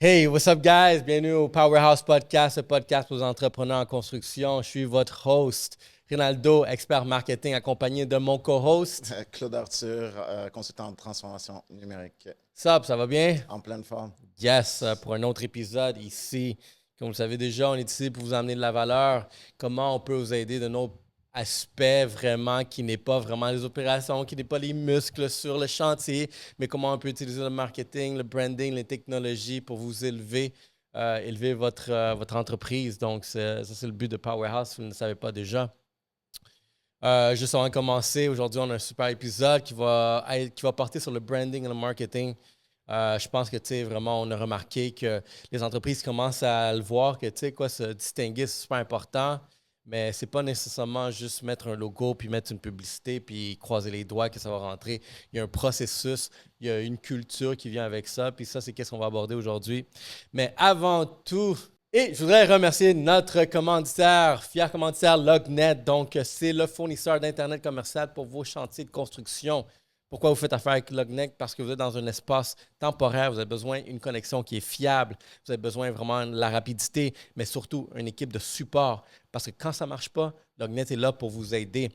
Hey, what's up, guys? Bienvenue au Powerhouse Podcast, le podcast pour les entrepreneurs en construction. Je suis votre host, Rinaldo, expert marketing, accompagné de mon co-host. Claude Arthur, consultant de transformation numérique, Sup, ça va bien? en pleine forme. Yes, pour un autre épisode ici. Comme vous le savez déjà, on est ici pour vous amener de la valeur. Comment on peut vous aider de nos aspects vraiment qui n'est pas vraiment les opérations, qui n'est pas les muscles sur le chantier, mais comment on peut utiliser le marketing, le branding, les technologies pour vous élever votre entreprise. Donc, ça, c'est le but de Powerhouse, si vous ne le savez pas déjà. Juste avant de commencer, aujourd'hui, on a un super épisode qui va porter sur le branding et le marketing. Je pense que, tu sais, vraiment, on a remarqué que les entreprises commencent à le voir, que, tu sais, quoi, se distinguer, c'est super important, mais c'est pas nécessairement juste mettre un logo, puis mettre une publicité, puis croiser les doigts que ça va rentrer. Il y a un processus, il y a une culture qui vient avec ça, puis ça, c'est qu'est-ce qu'on va aborder aujourd'hui. Mais avant tout, et je voudrais remercier notre commanditaire, fier commanditaire Lognet. Donc, c'est le fournisseur d'Internet commercial pour vos chantiers de construction. Pourquoi vous faites affaire avec Lognet? Parce que vous êtes dans un espace temporaire, vous avez besoin d'une connexion qui est fiable, vous avez besoin vraiment de la rapidité, mais surtout une équipe de support. Parce que quand ça ne marche pas, Lognet est là pour vous aider.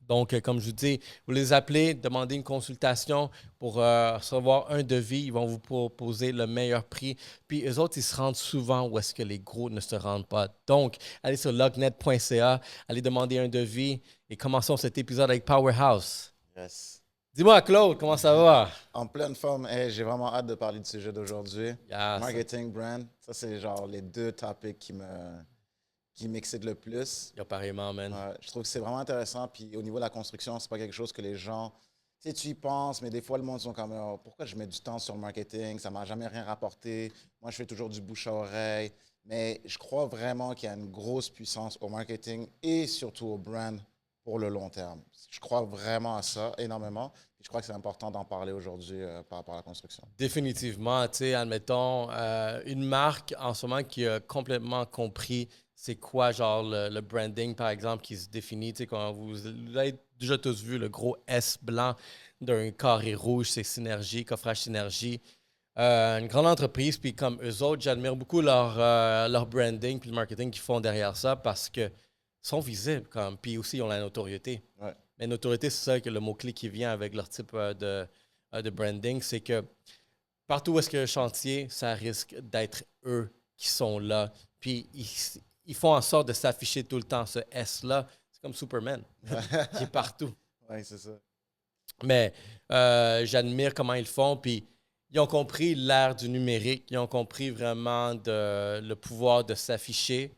Donc, comme je vous dis, vous les appelez, demandez une consultation pour recevoir un devis. Ils vont vous proposer le meilleur prix. Puis, eux autres, ils se rendent souvent où est-ce que les gros ne se rendent pas. Donc, allez sur lognet.ca, allez demander un devis et commençons cet épisode avec Powerhouse. Yes. Dis-moi, Claude, comment ça va? En pleine forme. Hey, j'ai vraiment hâte de parler du sujet d'aujourd'hui. Yes. Marketing, brand, ça c'est genre les deux topics qui m'excitent le plus. Yo, pareillement, man. Je trouve que c'est vraiment intéressant. Puis au niveau de la construction, c'est pas quelque chose que les gens, tu sais, tu y penses, mais des fois le monde sont comme, oh, pourquoi je mets du temps sur le marketing? Ça m'a jamais rien rapporté. Moi, je fais toujours du bouche à oreille. Mais je crois vraiment qu'il y a une grosse puissance au marketing et surtout au brand pour le long terme. Je crois vraiment à ça énormément. Et je crois que c'est important d'en parler aujourd'hui par rapport à la construction. Définitivement, tu sais, admettons, une marque en ce moment qui a complètement compris c'est quoi, genre, le branding, par exemple, qui se définit, tu sais, quand vous avez déjà tous vu le gros S blanc d'un carré rouge, c'est Synergie, coffrage Synergie. Une grande entreprise, puis comme eux autres, j'admire beaucoup leur branding puis le marketing qu'ils font derrière ça parce qu'ils sont visibles, comme, puis aussi ils ont la notoriété. Ouais. Mais notoriété, c'est ça que le mot-clé qui vient avec leur type de branding, c'est que partout où est-ce qu'il y a un chantier, ça risque d'être eux qui sont là. Puis ils font en sorte de s'afficher tout le temps. Ce S-là, c'est comme Superman, qui est partout. Oui, c'est ça. Mais j'admire comment ils font. Puis ils ont compris l'ère du numérique. Ils ont compris vraiment le pouvoir de s'afficher.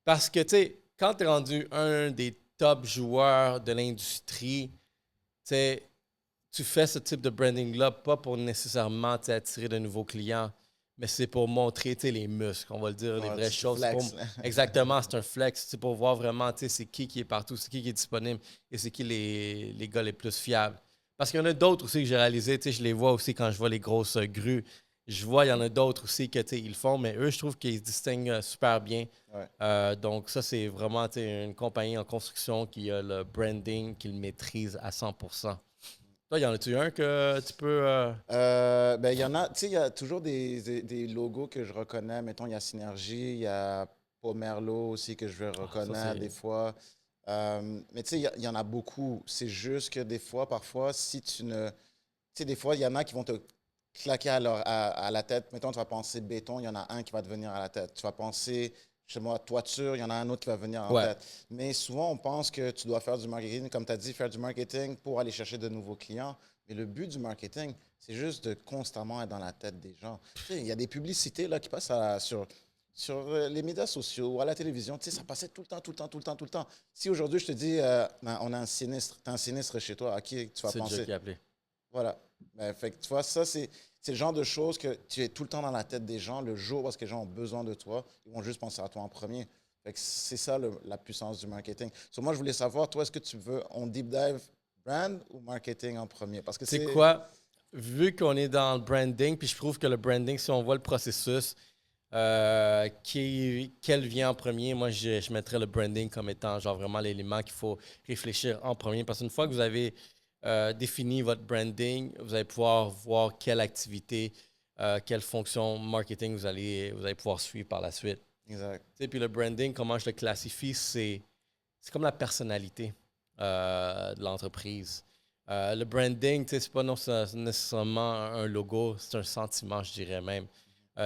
Parce que, tu sais, quand tu es rendu un des top joueurs de l'industrie, tu sais, tu fais ce type de branding-là, pas pour nécessairement attirer de nouveaux clients, mais c'est pour montrer les muscles, on va le dire, les vraies choses. Flex. Exactement, c'est un flex. C'est pour voir vraiment c'est qui est partout, c'est qui est disponible et c'est qui les gars les plus fiables. Parce qu'il y en a d'autres aussi que j'ai réalisé, je les vois aussi quand je vois les grosses grues. Je vois, il y en a d'autres aussi que ils le font, mais eux, je trouve qu'ils se distinguent super bien. Ouais. Donc, ça, c'est vraiment une compagnie en construction qui a le branding, qui le maîtrise à 100%. Toi, y en a-tu un que tu peux. Ben, il y en a, tu sais, il y a toujours des logos que je reconnais. Mettons, il y a Synergie, il y a Pomerlo aussi que je reconnais des fois. Mais tu sais, il y en a beaucoup. C'est juste que des fois, parfois, si tu ne. Tu sais, des fois, il y en a qui vont te claquer à la tête. Mettons, tu vas penser béton, il y en a un qui va te venir à la tête. Tu vas penser, chez moi, toiture, il y en a un autre qui va venir en Ouais. tête. Mais souvent, on pense que tu dois faire du marketing, comme tu as dit, faire du marketing pour aller chercher de nouveaux clients. Mais le but du marketing, c'est juste de constamment être dans la tête des gens. Tu sais, il y a des publicités là, qui passent sur les médias sociaux ou à la télévision. Tu sais, ça passait tout le temps, tout le temps, tout le temps, tout le temps. Si aujourd'hui, je te dis, ben, on a un sinistre, tu as un sinistre chez toi, à qui tu vas C'est le jeu penser? qui a appelé. Voilà. Ben, fait que, tu vois, ça, c'est le genre de choses que tu es tout le temps dans la tête des gens. Le jour où les gens ont besoin de toi, ils vont juste penser à toi en premier. Fait que c'est ça la puissance du marketing. So, moi, je voulais savoir, toi, est-ce que tu veux, on deep dive brand ou marketing en premier? Parce que C'est c'est. quoi? Vu qu'on est dans le branding, puis je trouve que le branding, si on voit le processus, quel vient en premier, moi, je mettrais le branding comme étant genre vraiment l'élément qu'il faut réfléchir en premier. Parce qu'une fois que vous avez défini votre branding, vous allez pouvoir voir quelle activité quelle fonction marketing vous allez pouvoir suivre par la suite. Exact. Puis le branding, comment je le classifie, c'est comme la personnalité de l'entreprise. Le branding, c'est pas nécessairement un logo, c'est un sentiment, je dirais même.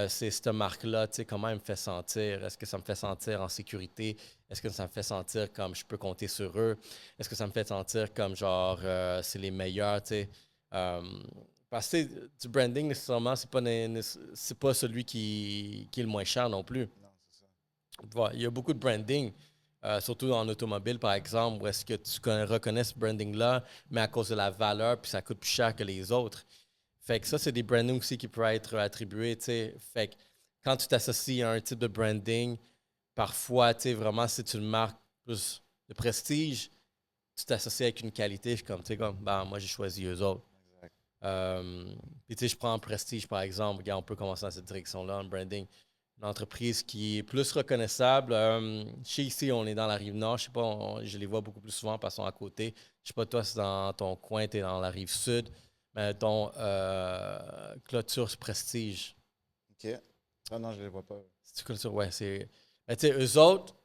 C'est cette marque-là, comment elle me fait sentir. Est-ce que ça me fait sentir en sécurité? Est-ce que ça me fait sentir comme je peux compter sur eux? Est-ce que ça me fait sentir comme genre c'est les meilleurs? Parce que du branding, nécessairement, c'est pas celui qui est le moins cher non plus. Non, c'est ça. Voilà, il y a beaucoup de branding, surtout en automobile, par exemple, où est-ce que tu reconnais ce branding-là, mais à cause de la valeur, puis ça coûte plus cher que les autres. Fait que ça, c'est des brandings aussi qui peuvent être attribués, tu sais. Fait que quand tu t'associes à un type de branding, parfois, tu sais, vraiment, si tu une marque plus de prestige, tu t'associes avec une qualité, je suis comme, tu sais, comme, ben, moi, j'ai choisi eux autres. Exact. Puis, tu sais, je prends Prestige, par exemple. Regarde, on peut commencer dans cette direction-là, en branding. Une entreprise qui est plus reconnaissable. Chez ici, on est dans la Rive-Nord. Je sais pas, je les vois beaucoup plus souvent parce qu'ils sont à côté. Je sais pas, toi, si dans ton coin, tu es dans la Rive-Sud. Mais ton Clôture Prestige. OK. Ah non, je ne les vois pas. C'est Clôture, ouais, c'est... Mais tu sais, eux autres,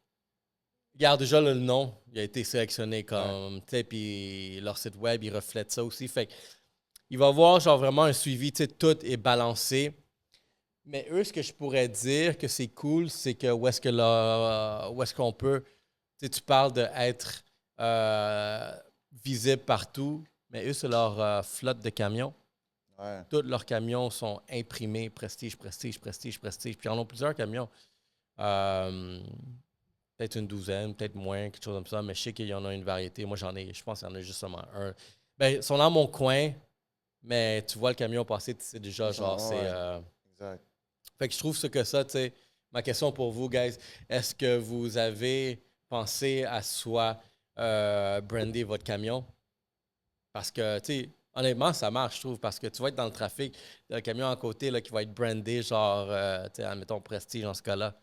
regarde déjà le nom. Il a été sélectionné comme... Tu sais, puis leur site web, il reflète ça aussi. Fait que il va y avoir genre vraiment un suivi, tu sais, tout est balancé. Mais eux, ce que je pourrais dire que c'est cool, c'est que où est-ce qu'on peut, tu sais, tu parles d'être visible partout, mais eux, c'est leur flotte de camions. Ouais. Tous leurs camions sont imprimés, prestige, prestige, prestige, prestige. Puis ils en ont plusieurs camions. Euh, peut-être une douzaine, peut-être moins, quelque chose comme ça, mais je sais qu'il y en a une variété. Moi, je pense qu'il y en a justement un. Ben, ils sont dans mon coin. Mais tu vois le camion passer, tu sais déjà, genre, c'est... Exact. Fait que je trouve que ça, tu sais, ma question pour vous, guys, est-ce que vous avez pensé à soit brander votre camion? Parce que, tu sais, honnêtement, ça marche, je trouve, parce que tu vas être dans le trafic, le camion à côté là, qui va être brandé, genre, tu sais, admettons Prestige dans ce cas-là,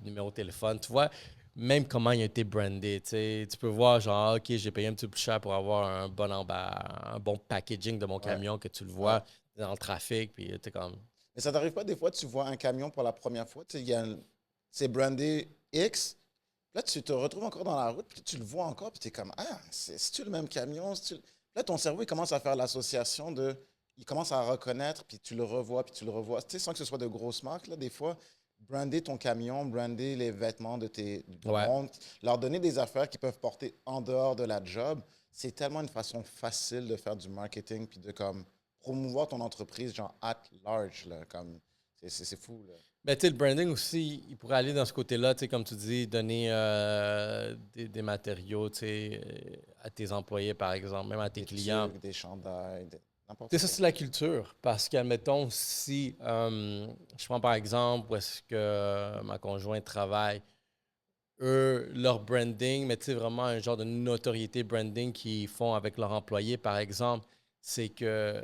numéro de téléphone. Tu vois, même comment il a été brandé, tu sais, tu peux voir, genre, OK, j'ai payé un petit peu plus cher pour avoir un bon packaging de mon camion, que tu le vois dans le trafic, puis tu es comme... Mais ça t'arrive pas des fois, tu vois un camion pour la première fois, tu sais, c'est brandé X, là tu te retrouves encore dans la route, puis tu le vois encore, puis tu es comme, ah, c'est-tu le même camion? Là, ton cerveau, il commence à faire l'association de, il commence à reconnaître, puis tu le revois, puis tu le revois. Tu sais, sans que ce soit de grosses marques, là, des fois, brander ton camion, brander les vêtements du Ouais. monde, leur donner des affaires qu'ils peuvent porter en dehors de la job, c'est tellement une façon facile de faire du marketing, puis de comme promouvoir ton entreprise, genre at large, là, comme, c'est fou, là. Ben, tu sais, le branding aussi, il pourrait aller dans ce côté-là, tu sais, comme tu dis, donner des matériaux, tu sais, à tes employés, par exemple, même à tes Des clients. trucs, des chandails, n'importe Tu sais, ça, quoi. c'est la culture. Parce qu'admettons, si je prends par exemple où est-ce que ma conjointe travaille, eux, leur branding, mais tu sais, vraiment un genre de notoriété branding qu'ils font avec leurs employés, par exemple, c'est que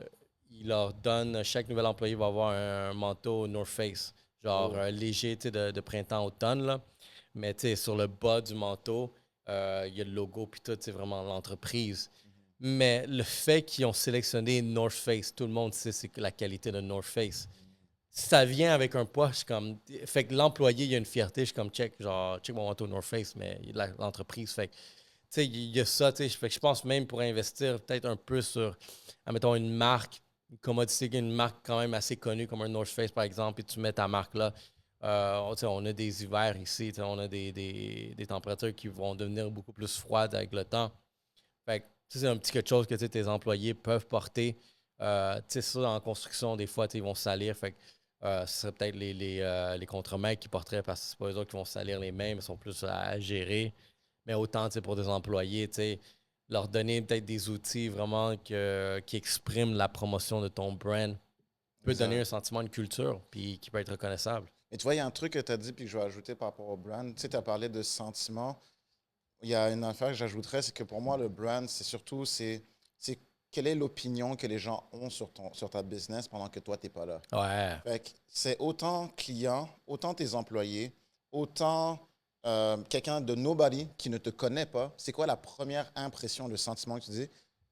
ils leur donnent, chaque nouvel employé va avoir un manteau North Face, genre Oh. léger, tu sais, de printemps-automne, là. Mais tu sais, sur le bas du manteau, il y a le logo, puis tout, c'est vraiment l'entreprise. Mais le fait qu'ils ont sélectionné North Face, tout le monde sait c'est la qualité de North Face. Ça vient avec un poids, je suis comme. Fait que l'employé, il y a une fierté, je suis comme check, genre, check mon manteau North Face, mais il y a l'entreprise. Fait que, tu sais, il y a ça, tu sais. Fait que je pense même pour investir peut-être un peu sur, admettons, une marque, une commodité, une marque quand même assez connue comme un North Face, par exemple, et tu mets ta marque là. Tu sais, on a des hivers ici, tu sais, on a des températures qui vont devenir beaucoup plus froides avec le temps. Fait que, tu sais, c'est un petit quelque chose que tu sais, tes employés peuvent porter. Tu sais, ça, en construction, des fois, tu sais, ils vont salir. Fait que, ce serait peut-être les contremaîtres qui porteraient parce que c'est pas eux autres qui vont salir les mains, mais ils sont plus à gérer. Mais autant, tu sais, pour des employés, tu sais, leur donner peut-être des outils vraiment qui expriment la promotion de ton brand peut donner Exact. un sentiment de culture puis qui peut être reconnaissable. Mais tu vois, il y a un truc que tu as dit puis que je vais ajouter par rapport au brand. Tu sais, tu as parlé de sentiment. Il y a une affaire que j'ajouterais, c'est que pour moi, le brand, c'est surtout, c'est quelle est l'opinion que les gens ont sur ta business pendant que toi, tu n'es pas là. Ouais. Fait que c'est autant clients, autant tes employés, autant quelqu'un de nobody qui ne te connaît pas. C'est quoi la première impression, le sentiment que tu dis?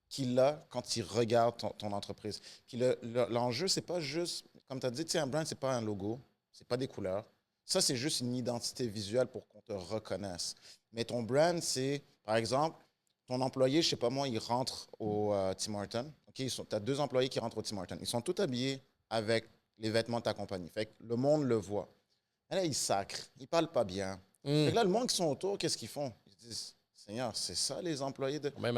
qu'il a quand il regarde ton entreprise. Puis l'enjeu, c'est pas juste, comme tu as dit, un brand, c'est pas un logo, c'est pas des couleurs. Ça, c'est juste une identité visuelle pour qu'on te reconnaisse. Mais ton brand, c'est, par exemple, ton employé, je sais pas moi, il rentre au Tim Hortons. Okay, tu as 2 employés qui rentrent au Tim Hortons. Ils sont tous habillés avec les vêtements de ta compagnie. Fait que le monde le voit. Et là, ils sacrent, ils parlent pas bien. Fait que là, le monde qui sont autour, qu'est-ce qu'ils font? Ils disent, Seigneur, c'est ça les employés de... Même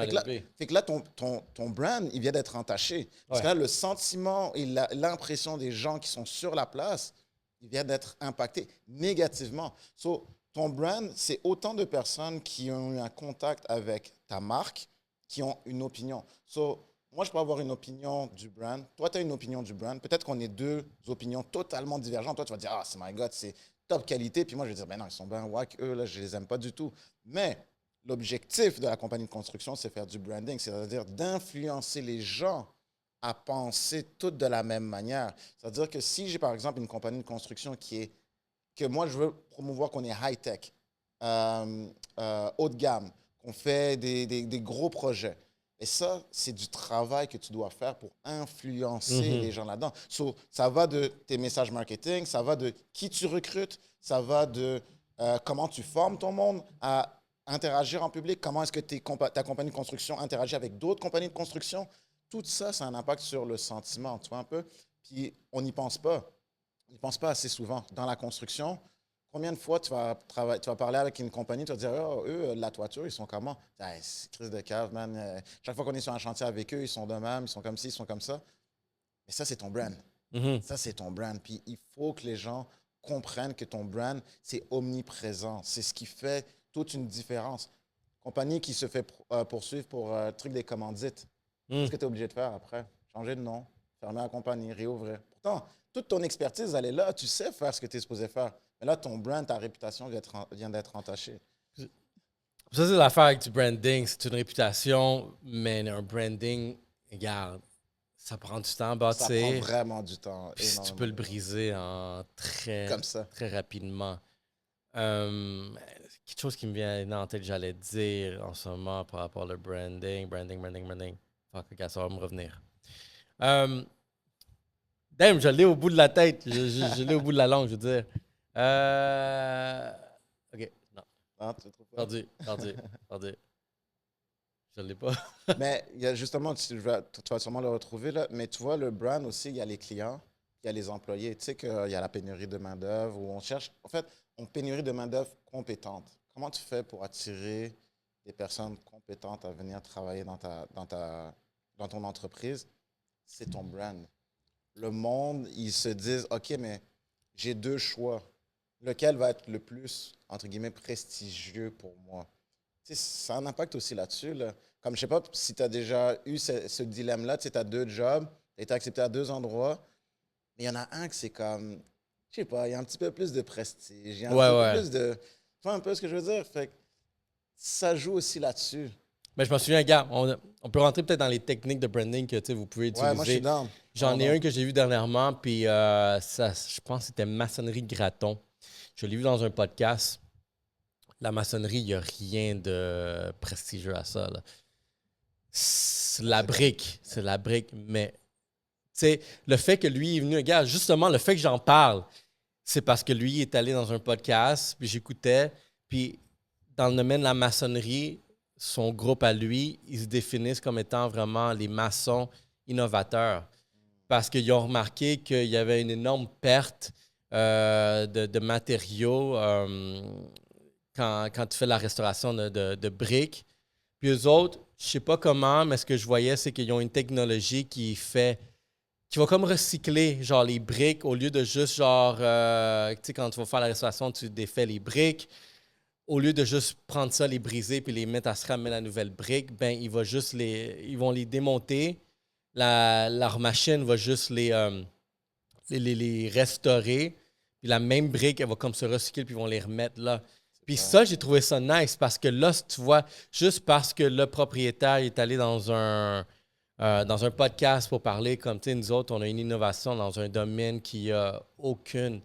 Fait que là, ton brand, il vient d'être entaché. Parce que là, le sentiment et l'impression des gens qui sont sur la place, il vient d'être impacté négativement. So, ton brand, c'est autant de personnes qui ont eu un contact avec ta marque, qui ont une opinion. So, moi, je peux avoir une opinion du brand. Toi, tu as une opinion du brand. Peut-être qu'on est 2 opinions totalement divergentes. Toi, tu vas dire, ah, c'est my God, c'est top qualité. Puis moi, je vais dire, ben non, ils sont bien wack, eux, là, je les aime pas du tout. Mais l'objectif de la compagnie de construction, c'est faire du branding, c'est-à-dire d'influencer les gens à penser toutes de la même manière. C'est-à-dire que si j'ai, par exemple, une compagnie de construction que moi, je veux promouvoir qu'on est high-tech, haut de gamme, qu'on fait des gros projets. Et ça, c'est du travail que tu dois faire pour influencer les gens là-dedans. So, ça va de tes messages marketing, ça va de qui tu recrutes, ça va de comment tu formes ton monde à interagir en public, comment est-ce que ta compagnie de construction interagit avec d'autres compagnies de construction. Tout ça, ça a un impact sur le sentiment, tu vois un peu. Puis, on n'y pense pas. On n'y pense pas assez souvent. Dans la construction, combien de fois tu vas parler avec une compagnie, tu vas dire, oh, eux, la toiture, ils sont comment? Hey, c'est crise de cave, man. Chaque fois qu'on est sur un chantier avec eux, ils sont de même, ils sont comme ci, ils sont comme ça. Mais ça, c'est ton brand. Ça, c'est ton brand. Puis il faut que les gens comprennent que ton brand, c'est omniprésent. C'est ce qui fait toute une différence. Compagnie qui se fait poursuivre pour truc des commandites. Qu'est-ce que tu es obligé de faire après? Changer de nom, fermer la compagnie, réouvrir. Pourtant, toute ton expertise, elle est là. Tu sais faire ce que tu es supposé faire. Mais là, ton brand, ta réputation vient d'être entachée. Ça, c'est l'affaire avec du branding. C'est une réputation, mais un branding, regarde, ça prend du temps à bâtir. Ça prend vraiment du temps. Puis tu peux le briser en très rapidement. Quelque chose qui me vient en tête, j'allais dire en ce moment par rapport au branding. Fuck, regarde, ça va me revenir. Damn, je l'ai au bout de la tête. Je l'ai au bout de la langue, je veux dire. OK, non. Ah, perdu. Je l'ai pas. Mais il y a justement, tu vas sûrement le retrouver, là, mais tu vois, le brand aussi, il y a les clients, il y a les employés. Tu sais qu'il y a la pénurie de main-d'œuvre où on cherche, en fait, on pénurie de main-d'œuvre compétente. Comment tu fais pour attirer des personnes compétentes à venir travailler dans ton entreprise? C'est ton brand. Le monde, ils se disent, OK, mais j'ai 2 choix. Lequel va être le plus, entre guillemets, prestigieux pour moi? Tu sais, ça a un impact aussi là-dessus. Là. Comme je sais pas si tu as déjà eu ce dilemme-là, tu sais, tu as 2 jobs, tu as été accepté à 2 endroits, mais il y en a un que c'est comme, je sais pas, il y a un petit peu plus de prestige, il y a un petit peu plus de... Tu vois un peu ce que je veux dire? Fait que ça joue aussi là-dessus. Mais je me souviens, gars, on peut rentrer peut-être dans les techniques de branding que vous pouvez utiliser. Ouais, moi je suis down. J'en ai un que j'ai vu dernièrement, puis je pense que c'était Maçonnerie Graton. Je l'ai vu dans un podcast. La maçonnerie, il n'y a rien de prestigieux à ça. Là. C'est la brique. C'est la brique. Mais, tu sais, le fait que lui est venu, regarde, justement, le fait que j'en parle, c'est parce que lui est allé dans un podcast, puis j'écoutais. Puis, dans le domaine de la maçonnerie, son groupe à lui, ils se définissent comme étant vraiment les maçons innovateurs. Parce qu'ils ont remarqué qu'il y avait une énorme perte de matériaux quand tu fais la restauration de briques. Puis eux autres, je sais pas comment, mais ce que je voyais, c'est qu'ils ont une technologie qui va comme recycler genre les briques au lieu de juste genre, tu sais, quand tu vas faire la restauration, tu défais les briques. Au lieu de juste prendre ça, les briser puis les mettre à se ramener la nouvelle brique, ben ils vont les démonter. Leur machine va juste les restaurer. Puis la même brique, elle va comme se recycler puis ils vont les remettre là. Puis ça, j'ai trouvé ça nice parce que là, tu vois, juste parce que le propriétaire est allé dans un podcast pour parler, comme tu sais, nous autres, on a une innovation dans un domaine qui n'a aucun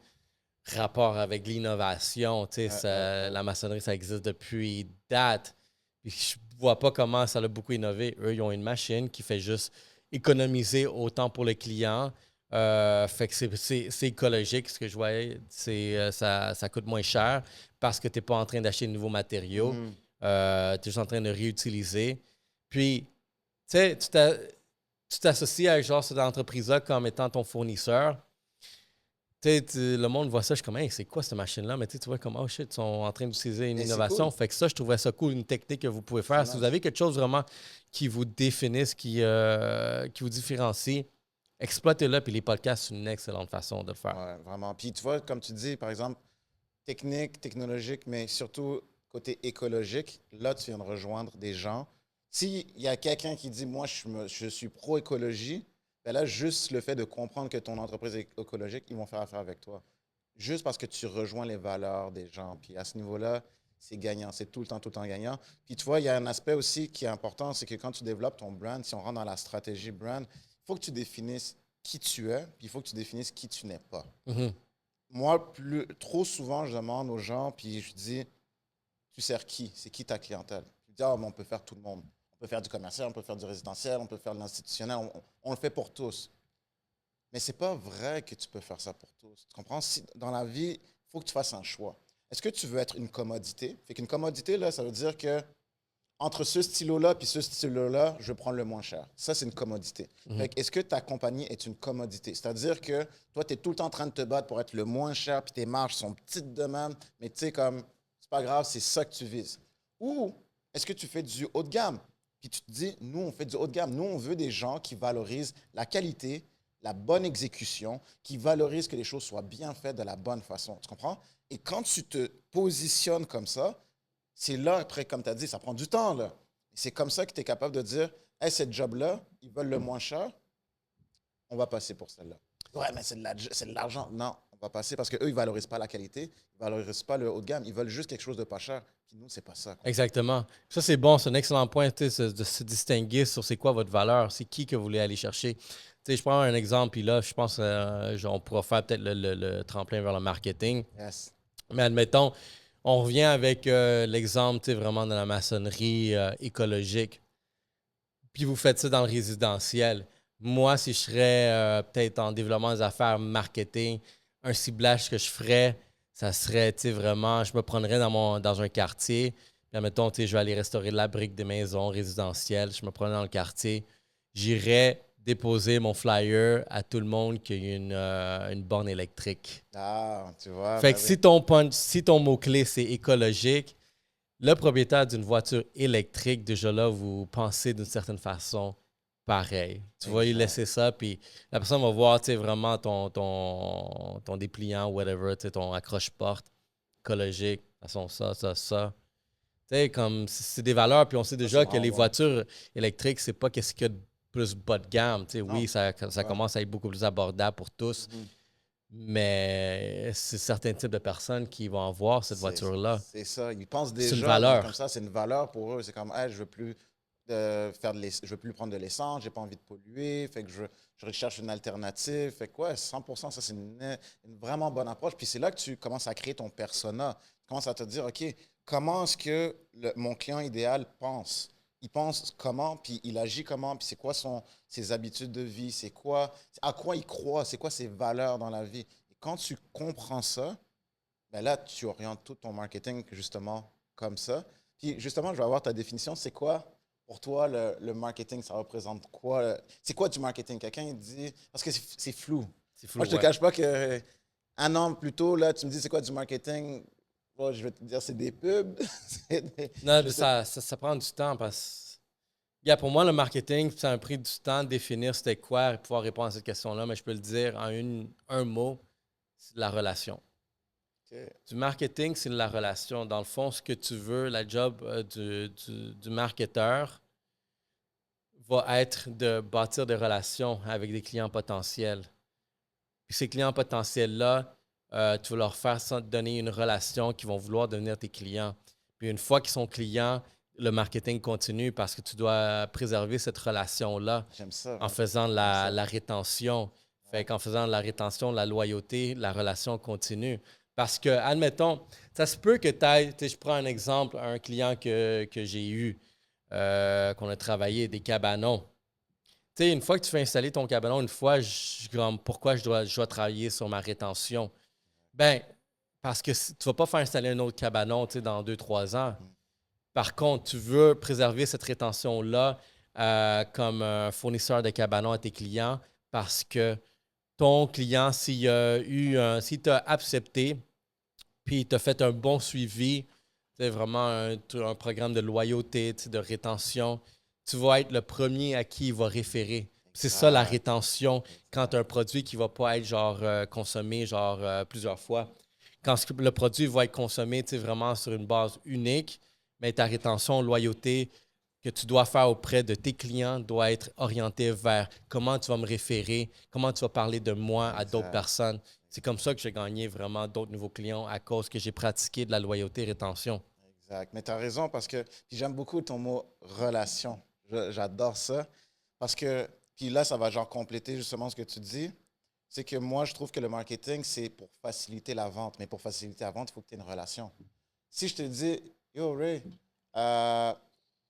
rapport avec l'innovation. Tu sais, la maçonnerie, ça existe depuis date. Puis voient pas comment ça a beaucoup innové. Eux, ils ont une machine qui fait juste économiser autant pour le client. Fait que c'est écologique, ce que je voyais. Ça coûte moins cher parce que tu n'es pas en train d'acheter de nouveaux matériaux. Mhm. Tu es juste en train de réutiliser. Puis, tu sais, tu t'associes avec genre cette entreprise-là comme étant ton fournisseur. Le monde voit ça, je suis comme, hey, c'est quoi cette machine-là? Mais tu vois comme, oh shit, ils sont en train d'utiliser une Mais c'est innovation. cool. Fait que ça, je trouvais ça cool, une technique que vous pouvez C'est faire. Si vous nice. avez quelque chose vraiment qui vous définisse, qui vous différencie, exploitez-le. Puis les podcasts, c'est une excellente façon de le faire. Ouais, vraiment. Puis tu vois, comme tu dis, par exemple, technique, technologique, mais surtout côté écologique, là, tu viens de rejoindre des gens. S'il y a quelqu'un qui dit, moi, je suis pro-écologie, ben là, juste le fait de comprendre que ton entreprise est écologique, ils vont faire affaire avec toi. Juste parce que tu rejoins les valeurs des gens. Puis à ce niveau-là, c'est gagnant. C'est tout le temps gagnant. Puis tu vois, il y a un aspect aussi qui est important, c'est que quand tu développes ton brand, si on rentre dans la stratégie brand, il faut que tu définisses qui tu es, puis il faut que tu définisses qui tu n'es pas. Mhm. Moi, trop souvent, je demande aux gens, puis je dis, tu sers qui? C'est qui ta clientèle? Je dis, ah, mais on peut faire tout le monde. On peut faire du commercial, on peut faire du résidentiel, on peut faire de l'institutionnel, on le fait pour tous. Mais c'est pas vrai que tu peux faire ça pour tous. Tu comprends? Dans la vie, il faut que tu fasses un choix. Est-ce que tu veux être une commodité? Fait qu'une commodité, là, ça veut dire que entre ce stylo-là et ce stylo-là, je vais prendre le moins cher. Ça, c'est une commodité. Mhm. Fait que est-ce que ta compagnie est une commodité? C'est-à-dire que toi, tu es tout le temps en train de te battre pour être le moins cher, puis tes marges sont petites de même, mais tu sais, comme, c'est pas grave, c'est ça que tu vises. Ou est-ce que tu fais du haut de gamme? Puis tu te dis, nous, on fait du haut de gamme. Nous, on veut des gens qui valorisent la qualité, la bonne exécution, qui valorisent que les choses soient bien faites de la bonne façon. Tu comprends? Et quand tu te positionnes comme ça, c'est là, après, comme tu as dit, ça prend du temps, là. C'est comme ça que tu es capable de dire, hey, cette job-là, ils veulent le moins cher, on va passer pour celle-là. Ouais, mais c'est de l'argent. Non, on va passer parce qu'eux, ils ne valorisent pas la qualité, ils ne valorisent pas le haut de gamme, ils veulent juste quelque chose de pas cher. Puis nous, c'est pas ça. Exactement. Ça, c'est bon. C'est un excellent point de se distinguer sur c'est quoi votre valeur, c'est qui que vous voulez aller chercher. Je prends un exemple, puis là, je pense on pourra faire peut-être le tremplin vers le marketing. Yes. Mais admettons, on revient avec l'exemple vraiment de la maçonnerie écologique. Puis vous faites ça dans le résidentiel. Moi, si je serais peut-être en développement des affaires marketing, un ciblage que je ferais, ça serait vraiment, je me prendrais dans un quartier. Puis admettons, je vais aller restaurer la brique des maisons résidentielles. Je me prendrais dans le quartier. J'irais déposer mon flyer à tout le monde qu'il y a une borne électrique. Ah, tu vois, Fait que ben oui. si ton mot-clé, c'est écologique, le propriétaire d'une voiture électrique, déjà là, vous pensez d'une certaine façon pareil. Tu vas lui Exact. laisser ça, puis la personne va voir vraiment ton dépliant, whatever, ton accroche-porte écologique, de toute façon, ça. Tu sais, comme c'est des valeurs, puis on sait Ça, c'est déjà que vraiment les bon. voitures électriques, c'est pas qu'est-ce qu'il y a de plus bas de gamme. Tu sais, Non. oui, ça Ouais. commence à être beaucoup plus abordable pour tous, Mhm. mais c'est certains types de personnes qui vont avoir cette voiture-là. C'est ça. Ils pensent C'est une déjà comme valeur. ça, c'est une valeur pour eux. C'est comme, hey, je veux plus je veux plus prendre de l'essence, j'ai pas envie de polluer, fait que je recherche une alternative. Fait que ouais, 100%, ça c'est une vraiment bonne approche. Puis c'est là que tu commences à créer ton persona. Tu commences à te dire, OK, comment est-ce que mon client idéal pense? Il pense comment, puis il agit comment, puis c'est quoi ses habitudes de vie, c'est quoi, à quoi il croit, c'est quoi ses valeurs dans la vie. Et quand tu comprends ça, ben là, tu orientes tout ton marketing justement comme ça. Puis justement, je vais avoir ta définition. C'est quoi pour toi le marketing? Ça représente quoi? C'est quoi du marketing? Quelqu'un il dit. Parce que c'est flou. C'est Moi, flou, je te ouais. cache pas que un an plus tôt, là, tu me dis c'est quoi du marketing? Bon, je vais te dire c'est des pubs. Non, Je mais sais. ça prend du temps parce que, pour moi, le marketing, ça a pris du temps de définir c'était quoi et pouvoir répondre à cette question-là, mais je peux le dire en un mot, c'est de la relation. OK. Du marketing, c'est de la relation. Dans le fond, ce que tu veux, la job du marketeur va être de bâtir des relations avec des clients potentiels. Puis ces clients potentiels-là, tu vas leur faire donner une relation qui vont vouloir devenir tes clients. Puis une fois qu'ils sont clients, le marketing continue parce que tu dois préserver cette relation-là J'aime ça, en man. faisant J'aime ça. la rétention. Fait Ouais. qu'en faisant la rétention, la loyauté, la relation continue. Parce que, admettons, ça se peut que tu ailles, je prends un exemple, un client que j'ai eu. qu'on a travaillé, des cabanons. Tu sais, une fois que tu fais installer ton cabanon, une fois, pourquoi je dois travailler sur ma rétention? Ben, parce que tu ne vas pas faire installer un autre cabanon, tu sais, dans 2, 3 ans. Mhm. Par contre, tu veux préserver cette rétention-là comme un fournisseur de cabanons à tes clients parce que ton client, s'il t'a accepté, puis il t'a fait un bon suivi, c'est vraiment un programme de loyauté, de rétention, tu vas être le premier à qui il va référer. C'est ça la Exact. rétention quand tu Exact. as un produit qui ne va pas être consommé plusieurs fois. Quand le produit va être consommé vraiment sur une base unique, mais ta rétention, loyauté que tu dois faire auprès de tes clients doit être orientée vers comment tu vas me référer, comment tu vas parler de moi à d'autres Exact. personnes. C'est comme ça que j'ai gagné vraiment d'autres nouveaux clients à cause que j'ai pratiqué de la loyauté et rétention. Exact. Mais tu as raison parce que puis j'aime beaucoup ton mot relation. J'adore ça parce que, puis là, ça va genre compléter justement ce que tu dis. C'est que moi, je trouve que le marketing, c'est pour faciliter la vente. Mais pour faciliter la vente, il faut que tu aies une relation. Si je te dis, yo Ray, euh,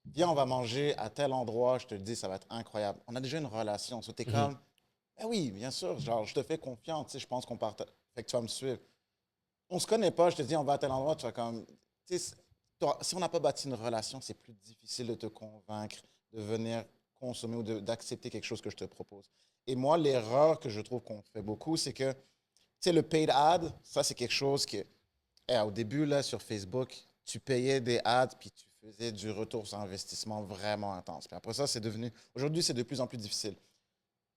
viens, on va manger à tel endroit, je te le dis, ça va être incroyable. On a déjà une relation. So, t'es Mhm. comme, ben oui, bien sûr, genre, je te fais confiance, tu sais, je pense qu'on partage. Fait que tu vas me suivre. On se connaît pas, je te dis, on va à tel endroit, tu vas comme, tu sais, si on n'a pas bâti une relation, c'est plus difficile de te convaincre de venir consommer ou d'accepter quelque chose que je te propose. Et moi, l'erreur que je trouve qu'on fait beaucoup, c'est que, tu sais, le paid ad, ça, c'est quelque chose que, au début, là, sur Facebook, tu payais des ads, puis tu faisais du retour sur investissement vraiment intense. Puis après ça, c'est devenu, aujourd'hui, c'est de plus en plus difficile.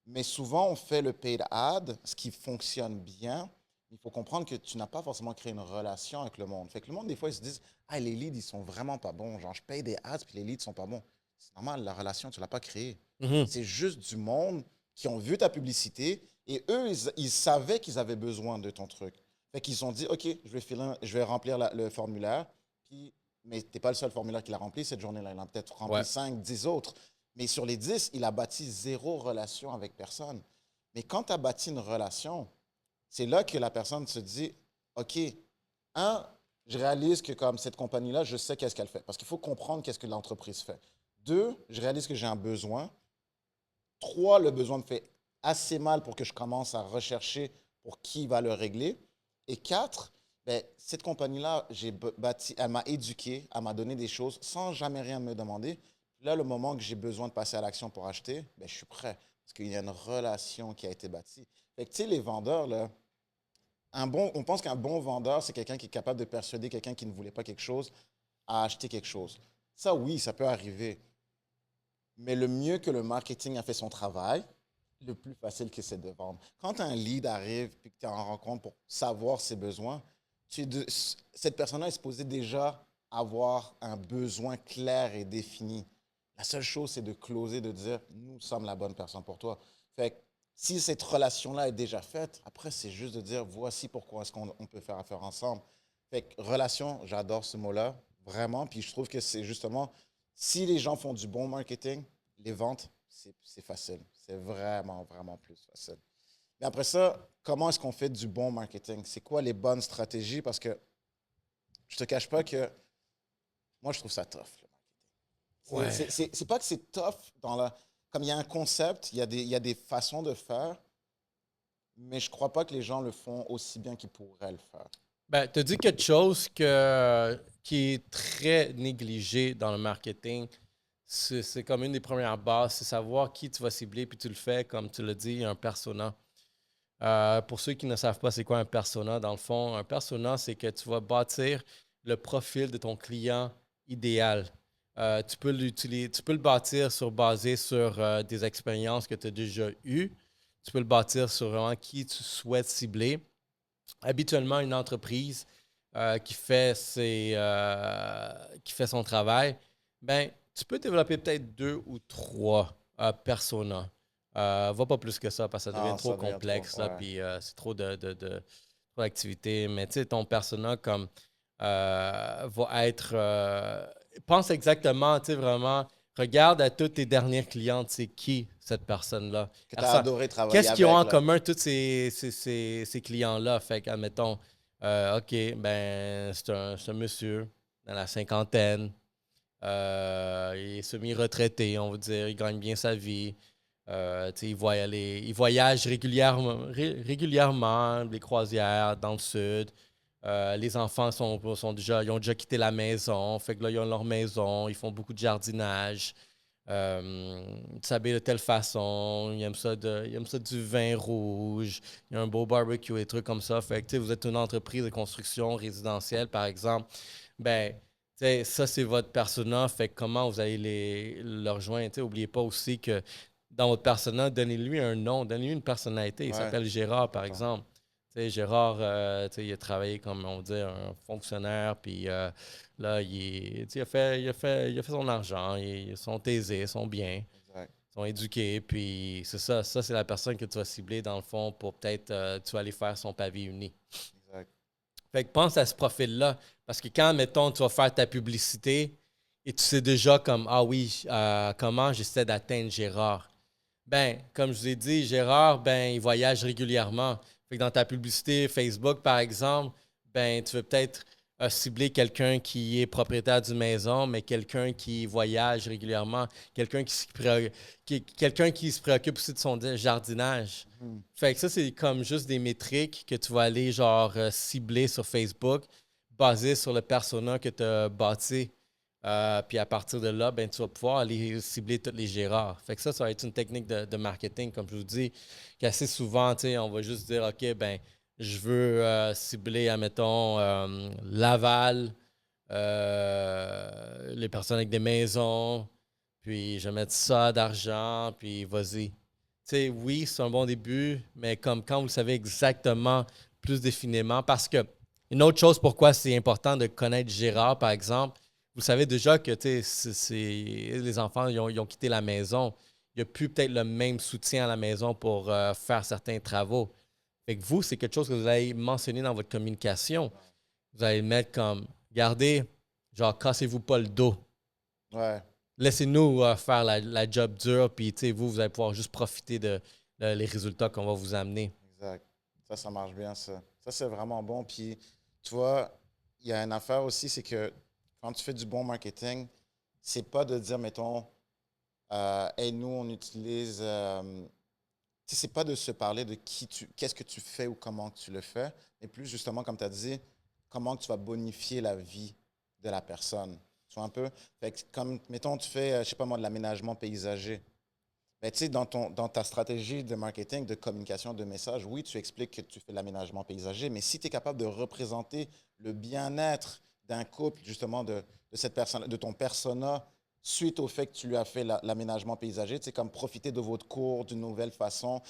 Mais souvent, on fait le paid ad, ce qui fonctionne bien. Il faut comprendre que tu n'as pas forcément créé une relation avec le monde. Fait que le monde, des fois, ils se disent, ah, les leads, ils sont vraiment pas bons. Genre, je paye des ads, puis les leads sont pas bons. C'est normal, la relation, tu ne l'as pas créée. Mhm. C'est juste du monde qui ont vu ta publicité et eux, ils savaient qu'ils avaient besoin de ton truc. Fait qu'ils ont dit, OK, je vais remplir le formulaire. Puis, mais tu n'es pas le seul formulaire qu'il a rempli cette journée-là. Il en a peut-être rempli Ouais. 5, 10 autres. Mais sur les 10, il a bâti zéro relation avec personne. Mais quand tu as bâti une relation, c'est là que la personne se dit, OK, un, je réalise que comme cette compagnie-là, je sais qu'est-ce qu'elle fait. Parce qu'il faut comprendre qu'est-ce que l'entreprise fait. Deux, je réalise que j'ai un besoin. Trois, le besoin me fait assez mal pour que je commence à rechercher pour qui va le régler. Et quatre, ben, cette compagnie-là, j'ai bâti, elle m'a éduqué, elle m'a donné des choses sans jamais rien me demander. Là, le moment que j'ai besoin de passer à l'action pour acheter, ben, je suis prêt. Parce qu'il y a une relation qui a été bâtie. Fait que, tu sais, les vendeurs, là, on pense qu'un bon vendeur, c'est quelqu'un qui est capable de persuader quelqu'un qui ne voulait pas quelque chose à acheter quelque chose. Ça, oui, ça peut arriver. Mais le mieux que le marketing a fait son travail, le plus facile que c'est de vendre. Quand un lead arrive et que tu es en rencontre pour savoir ses besoins, cette personne-là est supposée déjà avoir un besoin clair et défini. La seule chose, c'est de closer, de dire nous sommes la bonne personne pour toi. Fait que si cette relation-là est déjà faite, après, c'est juste de dire voici pourquoi est-ce qu'on peut faire affaire ensemble. Fait que relation, j'adore ce mot-là, vraiment. Puis je trouve que c'est justement, si les gens font du bon marketing, les ventes, c'est facile. C'est vraiment, vraiment plus facile. Mais après ça, comment est-ce qu'on fait du bon marketing? C'est quoi les bonnes stratégies? Parce que je te cache pas que moi, je trouve ça tough. Ouais. C'est pas que c'est tough dans la. Comme il y a un concept, il y a des façons de faire, mais je crois pas que les gens le font aussi bien qu'ils pourraient le faire. Ben, tu as dit quelque chose qui est très négligé dans le marketing. C'est comme une des premières bases, c'est savoir qui tu vas cibler, puis tu le fais, comme tu l'as dit, un persona. Pour ceux qui ne savent pas c'est quoi un persona, dans le fond, un persona, c'est que tu vas bâtir le profil de ton client idéal. Tu peux le bâtir basé sur des expériences que tu as déjà eues. Tu peux le bâtir sur vraiment qui tu souhaites cibler. Habituellement, une entreprise qui fait son travail, ben, tu peux développer peut-être 2 ou 3 personas. Va pas plus que ça parce que ça devient Non, trop ça devient trop. complexe, là, Ouais. puis c'est trop d'activités. Mais tu sais, ton persona comme va être. Pense exactement, tu sais, vraiment. Regarde à tous tes dernières clientes, c'est qui cette personne-là. Que tu as adoré travailler Qu'est-ce qu'ils ont avec, en là. commun, tous ces clients-là? Fait qu'admettons, OK, ben, c'est un monsieur dans la cinquantaine. Il est semi-retraité, on va dire. Il gagne bien sa vie. Il voyage régulièrement, les croisières dans le sud. Les enfants ils ont déjà quitté la maison. Fait que là, ils ont leur maison. Ils font beaucoup de jardinage. Ils s'habillent de telle façon. Ils aiment ça du vin rouge. Il y a un beau barbecue et des trucs comme ça. Fait que, vous êtes une entreprise de construction résidentielle, par exemple. Ben, ça, c'est votre persona. Fait que comment vous allez le rejoindre? N'oubliez pas aussi que dans votre persona, donnez-lui un nom, donnez-lui une personnalité. Il s'appelle Gérard, par exemple. Gérard, il a travaillé comme, on dit, un fonctionnaire, puis là, il a fait son argent, ils sont aisés, ils sont bien, Exact. ils sont éduqués, puis c'est ça. Ça, c'est la personne que tu vas cibler, dans le fond, pour peut-être, tu vas aller faire son pavé uni. Exact. Fait que pense à ce profil-là, parce que quand, mettons, tu vas faire ta publicité, et tu sais déjà comme, ah oui, comment j'essaie d'atteindre Gérard. Ben, comme je vous ai dit, Gérard, ben, il voyage régulièrement. Fait que dans ta publicité Facebook, par exemple, ben, tu veux peut-être cibler quelqu'un qui est propriétaire d'une maison, mais quelqu'un qui voyage régulièrement, quelqu'un qui se préoccupe aussi de son jardinage. Mhm. Fait que ça, c'est comme juste des métriques que tu vas aller genre cibler sur Facebook, basées sur le persona que tu as bâti. Puis à partir de là, ben, tu vas pouvoir aller cibler tous les Gérards. Fait que ça va être une technique de marketing, comme je vous dis, qu'assez souvent, on va juste dire, OK, ben, je veux cibler, admettons, Laval, les personnes avec des maisons, puis je vais mettre ça d'argent, puis vas-y. Oui, c'est un bon début, mais comme quand vous le savez exactement, plus définément, parce que une autre chose pourquoi c'est important de connaître Gérard, par exemple, vous savez déjà que les enfants ils ont quitté la maison. Il n'y a plus peut-être le même soutien à la maison pour faire certains travaux. Fait que vous, c'est quelque chose que vous allez mentionner dans votre communication. Vous allez le mettre comme, regardez, genre, cassez-vous pas le dos. Ouais. Laissez-nous faire la job dure, puis vous allez pouvoir juste profiter les résultats qu'on va vous amener. Exact. Ça marche bien, ça. Ça, c'est vraiment bon. Puis, tu vois, il y a une affaire aussi, c'est que quand tu fais du bon marketing, c'est pas de dire, mettons, hey, nous, on utilise. Tu sais, c'est pas de se parler de qu'est-ce que tu fais ou comment tu le fais, mais plus justement, comme tu as dit, comment tu vas bonifier la vie de la personne. Tu vois un peu? Fait que comme, mettons, tu fais, je sais pas moi, de l'aménagement paysager. Ben, tu sais, dans ta stratégie de marketing, de communication, de message, oui, tu expliques que tu fais de l'aménagement paysager, mais si tu es capable de représenter le bien-être d'un couple, justement, de cette personne, de ton persona, suite au fait que tu lui as fait l'aménagement paysager, tu sais, comme profiter de votre cours d'une nouvelle façon.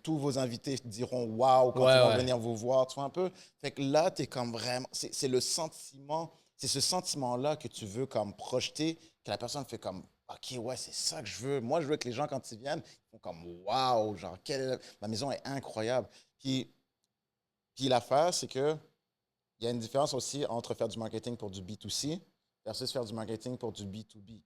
Tous vos invités diront waouh quand Ouais, ils vont ouais. venir vous voir, tu vois un peu. Fait que là, tu es comme vraiment, c'est le sentiment, c'est ce sentiment-là que tu veux comme projeter, que la personne fait comme OK, ouais, c'est ça que je veux. Moi, je veux que les gens, quand ils viennent, ils font comme waouh, genre, ma maison est incroyable. Puis l'affaire, c'est que il y a une différence aussi entre faire du marketing pour du B2C versus faire du marketing pour du B2B.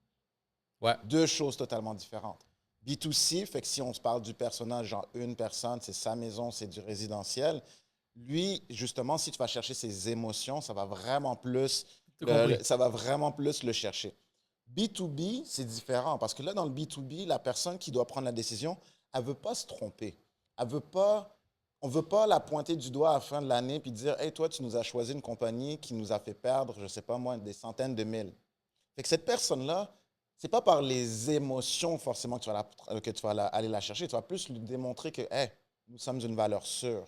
Ouais. Deux choses totalement différentes. B2C, fait que si on se parle du personnage, genre une personne, c'est sa maison, c'est du résidentiel. Lui, justement, si tu vas chercher ses émotions, ça va vraiment plus, Tout compris. ça va vraiment plus le chercher. B2B, c'est différent parce que là, dans le B2B, la personne qui doit prendre la décision, elle ne veut pas se tromper. Elle veut pas, on ne veut pas la pointer du doigt à la fin de l'année puis dire hey, toi, tu nous as choisi une compagnie qui nous a fait perdre, je ne sais pas moi, des centaines de mille. Fait que cette personne-là, ce n'est pas par les émotions forcément que tu vas aller la chercher. Tu vas plus lui démontrer que hey, nous sommes une valeur sûre.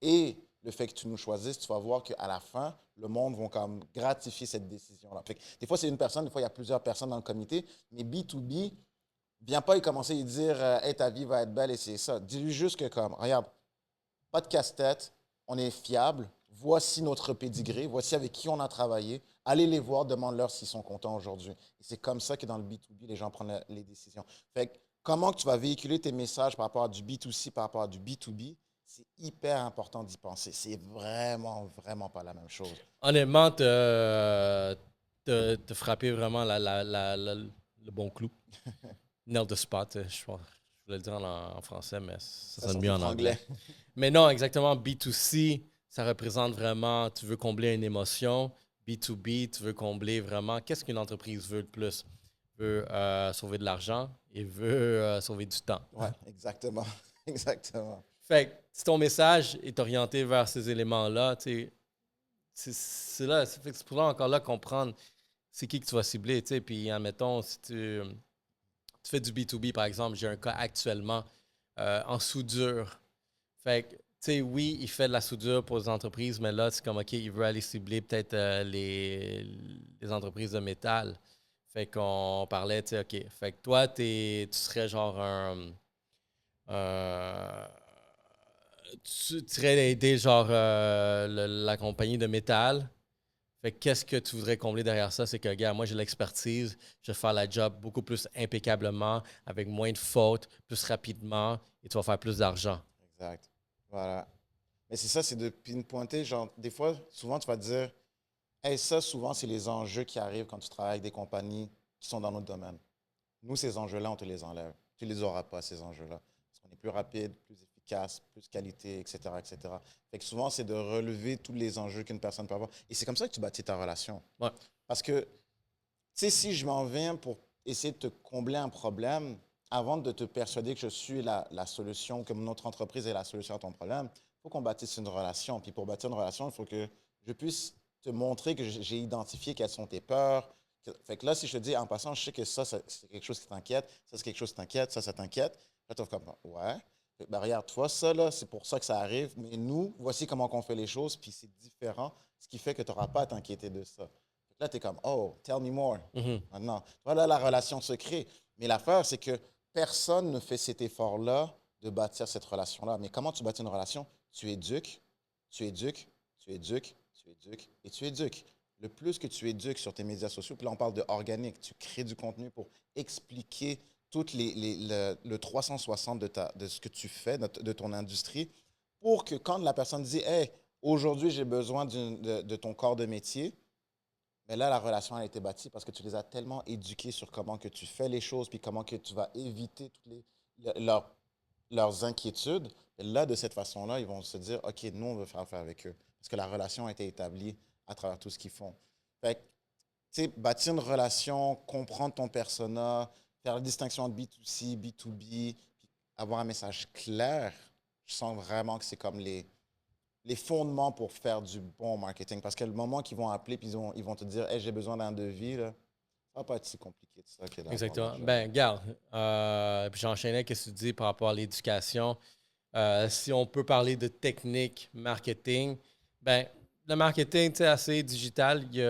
Et le fait que tu nous choisisses, tu vas voir qu'à la fin, le monde va comme gratifier cette décision-là. Des fois, c'est une personne, des fois, il y a plusieurs personnes dans le comité, mais B2B, viens pas y commencer à dire hey, ta vie va être belle et c'est ça. Dis-lui juste que, comme, regarde, pas de casse-tête, on est fiable, voici notre pédigré, voici avec qui on a travaillé. Allez les voir, demande-leur s'ils sont contents aujourd'hui. Et c'est comme ça que dans le B2B, les gens prennent les décisions. Fait que, comment que tu vas véhiculer tes messages par rapport à du B2C, par rapport à du B2B, c'est hyper important d'y penser. C'est vraiment, vraiment pas la même chose. Honnêtement, t'as frappé vraiment le bon clou. Nail the spot, je voulais le dire en français, mais ça sonne mieux en anglais. Mais non, exactement. B2C, ça représente vraiment, tu veux combler une émotion. B2B, tu veux combler vraiment qu'est-ce qu'une entreprise veut le plus? Veut sauver de l'argent et veut sauver du temps. Ouais, exactement. Exactement. Fait que si ton message est orienté vers ces éléments-là, tu sais, c'est là, c'est pour là encore là comprendre c'est qui que tu vas cibler, tu sais. Puis, admettons, si tu fais du B2B, par exemple, j'ai un cas actuellement en soudure. Fait que, tu sais, oui, il fait de la soudure pour les entreprises, mais là, c'est comme, OK, il veut aller cibler peut-être les entreprises de métal. Fait qu'on parlait, tu sais, OK. Fait que toi, tu serais genre un- tu irais aider genre la compagnie de métal. Fait que qu'est-ce que tu voudrais combler derrière ça? C'est que, gars, moi, j'ai l'expertise, je vais faire la job beaucoup plus impeccablement, avec moins de fautes, plus rapidement, et tu vas faire plus d'argent. Exact. Voilà. Mais c'est ça, c'est de pinpointer. Genre, des fois, souvent, tu vas te dire, hey, ça, souvent, c'est les enjeux qui arrivent quand tu travailles avec des compagnies qui sont dans notre domaine. Nous, ces enjeux-là, on te les enlève. Tu ne les auras pas, ces enjeux-là. Parce qu'on est plus rapide, plus efficace, plus qualité, etc., etc. Fait que souvent, c'est de relever tous les enjeux qu'une personne peut avoir. Et c'est comme ça que tu bâtis ta relation. Ouais. Parce que, tu sais, si je m'en viens pour essayer de te combler un problème, avant de te persuader que je suis la solution, que notre entreprise est la solution à ton problème, il faut qu'on bâtisse une relation. Puis pour bâtir une relation, il faut que je puisse te montrer que j'ai identifié quelles sont tes peurs. Fait que là, si je te dis en passant, je sais que ça c'est quelque chose qui t'inquiète, ça, c'est quelque chose qui t'inquiète, ça t'inquiète. Là, tu vas comme, ouais. Ben, regarde, toi, ça, là, c'est pour ça que ça arrive. Mais nous, voici comment on fait les choses, puis c'est différent, ce qui fait que tu n'auras pas à t'inquiéter de ça. Là, tu es comme, oh, tell me more. Mhm. Maintenant, voilà, la relation se crée. Mais l'affaire, c'est que personne ne fait cet effort-là de bâtir cette relation-là. Mais comment tu bâtis une relation? Tu éduques, tu éduques, tu éduques, tu éduques et tu éduques. Le plus que tu éduques sur tes médias sociaux, puis là, on parle de organique, tu crées du contenu pour expliquer tout le 360 de ce que tu fais, de ton industrie, pour que quand la personne dit, hey, aujourd'hui, j'ai besoin de ton corps de métier, mais là, la relation a été bâtie parce que tu les as tellement éduqués sur comment que tu fais les choses, puis comment que tu vas éviter toutes leurs inquiétudes. Et là, de cette façon-là, ils vont se dire, OK, nous, on veut faire affaire avec eux. Parce que la relation a été établie à travers tout ce qu'ils font. Fait que, tu sais, bâtir une relation, comprendre ton persona, faire la distinction entre B2C, B2B, puis avoir un message clair, je sens vraiment que c'est comme les fondements pour faire du bon marketing. Parce que le moment qu'ils vont appeler puis ils vont te dire hey, j'ai besoin d'un devis, là, ça va pas être si compliqué que ça que d'avoir de Exactement. l'argent. Ben, regarde, puis j'enchaînais ce que tu dis par rapport à l'éducation. Si on peut parler de technique marketing, ben, le marketing, tu sais, assez digital, il y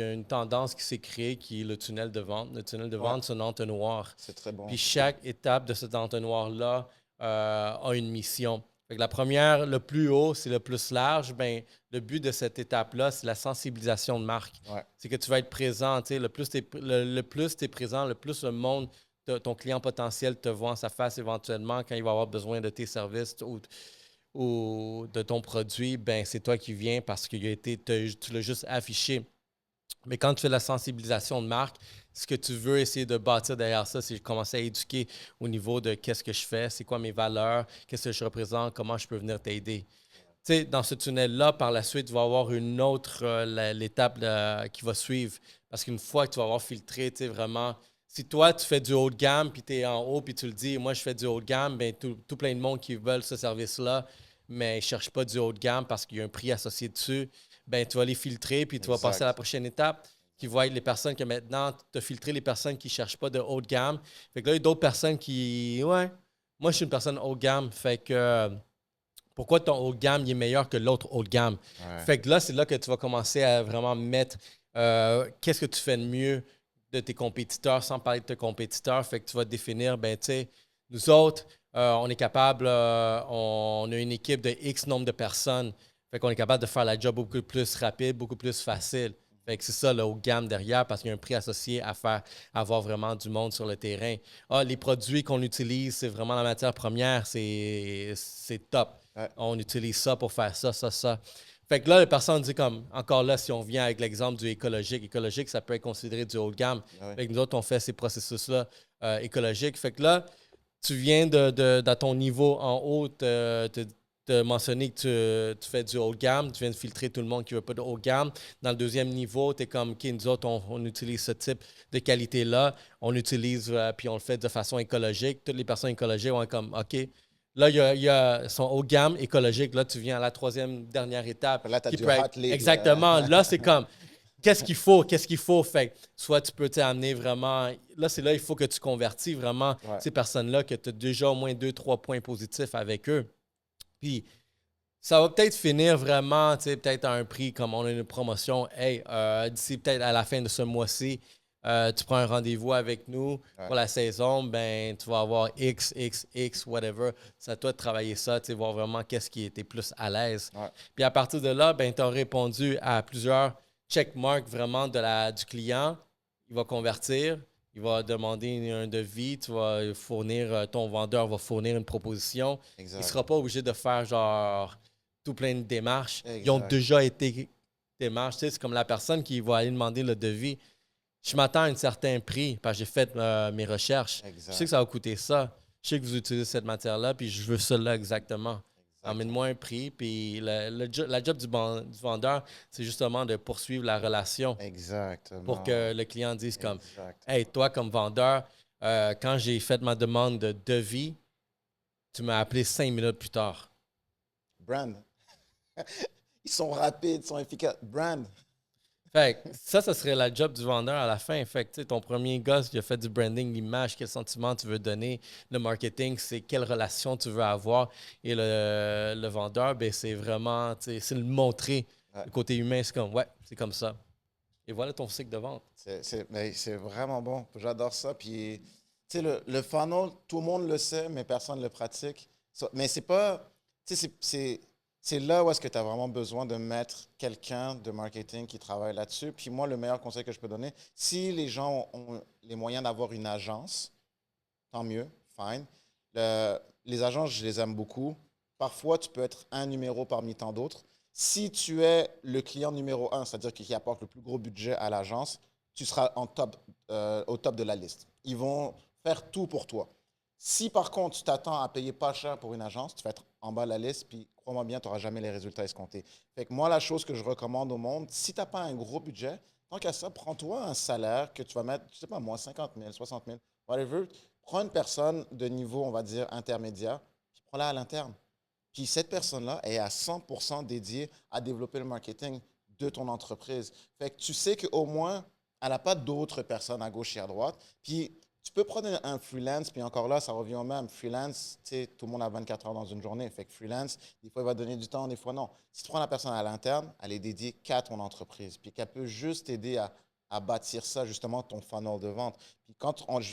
a une tendance qui s'est créée qui est le tunnel de vente. Le tunnel de Ouais, vente, c'est un entonnoir. c'est très bon. Puis chaque étape de cet entonnoir-là a une mission. Fait que la première, le plus haut, c'est le plus large. Ben, le but de cette étape-là, c'est la sensibilisation de marque. Ouais, C'est que tu vas être présent. Le plus tu es présent, le plus le monde, ton client potentiel te voit en sa face éventuellement quand il va avoir besoin de tes services ou de ton produit. Ben, c'est toi qui viens parce que tu l'as juste affiché. Mais quand tu fais la sensibilisation de marque, ce que tu veux essayer de bâtir derrière ça, c'est commencer à éduquer au niveau de qu'est-ce que je fais, c'est quoi mes valeurs, qu'est-ce que je représente, comment je peux venir t'aider. Tu sais, dans ce tunnel-là, par la suite, tu vas avoir une autre, l'étape qui va suivre. Parce qu'une fois que tu vas avoir filtré, tu sais, vraiment, si toi, tu fais du haut de gamme, puis tu es en haut, puis tu le dis, moi, je fais du haut de gamme, bien, tout plein de monde qui veulent ce service-là, mais ils ne cherchent pas du haut de gamme parce qu'il y a un prix associé dessus, ben tu vas les filtrer, puis tu vas passer à la exact. prochaine étape qui vont être les personnes que maintenant, tu as filtré les personnes qui ne cherchent pas de haut de gamme. Fait que là, il y a d'autres personnes qui, ouais, moi, je suis une personne haut de gamme, fait que pourquoi ton haut de gamme il est meilleur que l'autre haut de gamme? Ouais, Fait que là, c'est là que tu vas commencer à vraiment mettre qu'est-ce que tu fais de mieux de tes compétiteurs sans parler de tes compétiteurs. Fait que tu vas définir, ben, tu sais, nous autres, on est capable, on a une équipe de X nombre de personnes. Fait qu'on est capable de faire la job beaucoup plus rapide, beaucoup plus facile. Fait que c'est ça le haut de gamme derrière parce qu'il y a un prix associé à faire avoir vraiment du monde sur le terrain. Ah, les produits qu'on utilise, c'est vraiment la matière première, c'est top. ouais, On utilise ça pour faire ça, ça, ça. Fait que là, les personnes disent comme, encore là, si on vient avec l'exemple du écologique, écologique, ça peut être considéré du haut de gamme. ouais. Fait que nous autres, on fait ces processus-là écologiques. Fait que là, tu viens dans ton niveau en haut, tu as mentionné que tu fais du haut de gamme, tu viens de filtrer tout le monde qui ne veut pas de haut de gamme. Dans le deuxième niveau, tu es comme, OK, nous autres, on utilise ce type de qualité-là, on utilise, puis on le fait de façon écologique. Toutes les personnes écologiques vont être comme, OK, là, il y a son haut de gamme écologique. Là, tu viens à la troisième dernière étape. Là, tu as du Être... hot lead. Exactement. Là, c'est comme, qu'est-ce qu'il faut? Qu'est-ce qu'il faut? Fait soit tu peux t'amener vraiment. Là, c'est là, il faut que tu convertis vraiment ces personnes-là, que tu as déjà au moins 2-3 points positifs avec eux. Puis, ça va peut-être finir vraiment, tu sais, peut-être à un prix comme on a une promotion. Hey, d'ici peut-être à la fin de ce mois-ci, tu prends un rendez-vous avec nous pour la saison, ben tu vas avoir X, X, X, whatever. C'est à toi de travailler ça, tu sais, voir vraiment qu'est-ce qui était plus à l'aise. Puis à partir de là, ben tu as répondu à plusieurs checkmarks vraiment du client. Il va convertir. Il va demander un devis, tu vas fournir, ton vendeur va fournir une proposition. Exact. Il ne sera pas obligé de faire genre tout plein de démarches. Exact. Ils ont déjà été démarches. Tu sais, c'est comme la personne qui va aller demander le devis. Je m'attends à un certain prix parce que j'ai fait mes recherches. Exact. Je sais que ça va coûter ça. Je sais que vous utilisez cette matière-là, puis je veux ça là exactement. Emmène-moi un prix, puis la job du vendeur, c'est justement de poursuivre la relation. Exactement. Pour que le client dise comme, hey, toi, comme vendeur, quand j'ai fait ma demande de devis, tu m'as appelé 5 minutes plus tard. Brand. Ils sont rapides, ils sont efficaces. Brand. Fait que ça serait la job du vendeur à la fin. Fait que ton premier gosse, il a fait du branding, l'image, quel sentiment tu veux donner. Le marketing, c'est quelle relation tu veux avoir. Et le vendeur, ben, c'est vraiment, c'est le montrer. Le côté humain, c'est comme, c'est comme ça. Et voilà ton cycle de vente. C'est vraiment bon. J'adore ça. Puis, tu sais, le funnel, tout le monde le sait, mais personne ne le pratique. Mais c'est pas. Tu sais, c'est là où est-ce que tu as vraiment besoin de mettre quelqu'un de marketing qui travaille là-dessus. Puis moi, le meilleur conseil que je peux donner, si les gens ont les moyens d'avoir une agence, tant mieux, fine. Les agences, je les aime beaucoup. Parfois, tu peux être un numéro parmi tant d'autres. Si tu es le client numéro un, c'est-à-dire qui apporte le plus gros budget à l'agence, tu seras au top de la liste. Ils vont faire tout pour toi. Si par contre, tu t'attends à payer pas cher pour une agence, tu vas être en bas de la liste, puis crois-moi bien, tu n'auras jamais les résultats escomptés. Fait que moi, la chose que je recommande au monde, si tu n'as pas un gros budget, tant qu'à ça, prends-toi un salaire que tu vas mettre, je sais pas moi, 50 000, 60 000, whatever. Prends une personne de niveau, on va dire, intermédiaire, puis prends-la à l'interne. Puis cette personne-là est à 100% dédiée à développer le marketing de ton entreprise. Fait que tu sais qu'au moins, elle n'a pas d'autres personnes à gauche et à droite. Puis tu peux prendre un freelance, puis encore là, ça revient au même. Freelance, tu sais, tout le monde a 24 heures dans une journée. Fait que freelance, des fois, il va donner du temps, des fois, non. Si tu prends la personne à l'interne, elle est dédiée qu'à ton entreprise, puis qu'elle peut juste t'aider à bâtir ça, justement, ton funnel de vente. Puis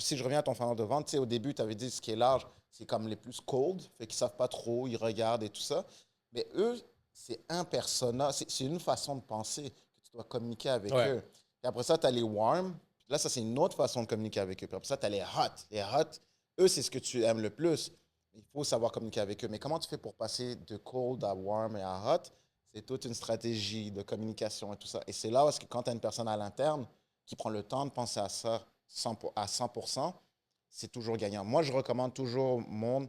si je reviens à ton funnel de vente, tu sais, au début, tu avais dit ce qui est large, c'est comme les plus cold, fait qu'ils ne savent pas trop, ils regardent et tout ça. Mais eux, c'est un persona, c'est une façon de penser que tu dois communiquer avec eux. Et après ça, tu as les warm. Là, ça, c'est une autre façon de communiquer avec eux. Puis après ça, tu as les hot. Les hot, eux, c'est ce que tu aimes le plus. Il faut savoir communiquer avec eux. Mais comment tu fais pour passer de cold à warm et à hot? C'est toute une stratégie de communication et tout ça. Et c'est là où est-ce que quand tu as une personne à l'interne qui prend le temps de penser à ça à 100%, c'est toujours gagnant. Moi, je recommande toujours au monde,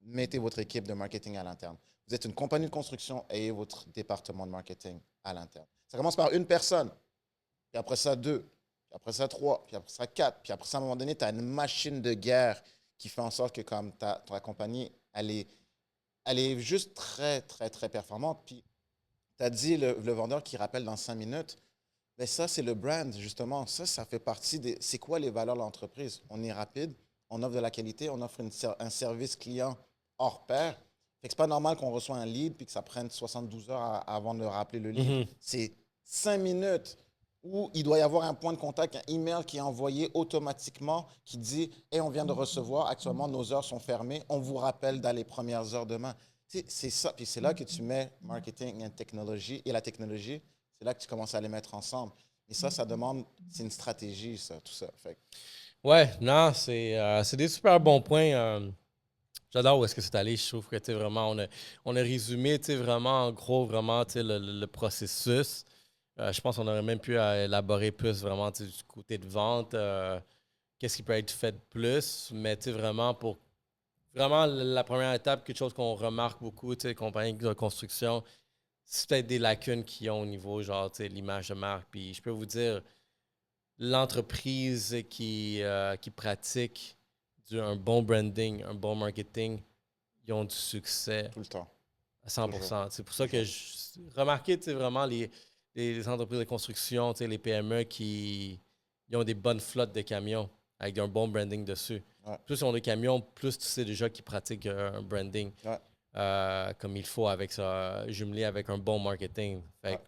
mettez votre équipe de marketing à l'interne. Vous êtes une compagnie de construction, ayez votre département de marketing à l'interne. Ça commence par une personne, puis après ça, deux, puis après ça, trois, puis après ça, quatre, puis après ça, à un moment donné, tu as une machine de guerre qui fait en sorte que comme ta compagnie, elle est juste très, très, très performante. Puis tu as dit le vendeur qui rappelle dans 5 minutes. Mais ça, c'est le brand, justement. Ça fait partie des. C'est quoi les valeurs de l'entreprise? On est rapide, on offre de la qualité, on offre un service client hors pair. Fait que c'est pas normal qu'on reçoit un lead puis que ça prenne 72 heures avant de rappeler le lead. C'est 5 minutes où il doit y avoir un point de contact, un email qui est envoyé automatiquement qui dit hey, on vient de recevoir, actuellement nos heures sont fermées, on vous rappelle dans les premières heures demain. C'est ça. Puis c'est là que tu mets marketing et technologie et la technologie. C'est là que tu commences à les mettre ensemble. Et ça demande, c'est une stratégie, ça, tout ça. Fait. Ouais, non, c'est des super bons points. J'adore où est-ce que c'est allé. Je trouve que vraiment, on a résumé vraiment, en gros, vraiment le processus. Je pense qu'on aurait même pu élaborer plus vraiment du côté de vente. Qu'est-ce qui peut être fait de plus, mais vraiment pour vraiment, la première étape, quelque chose qu'on remarque beaucoup, tu sais, les compagnies de construction, c'est peut-être des lacunes qu'ils ont au niveau, genre, tu sais, l'image de marque. Puis je peux vous dire, l'entreprise qui pratique un bon branding, un bon marketing, ils ont du succès Tout le temps. à 100 Toujours. C'est pour ça Toujours. que remarquez, tu sais, vraiment les entreprises de construction, tu sais, les PME qui ils ont des bonnes flottes de camions avec un bon branding dessus. Ouais. Plus ils ont des camions, plus tu sais déjà qu'ils pratiquent un branding Ouais. comme il faut avec ça, jumelé avec un bon marketing. Fait que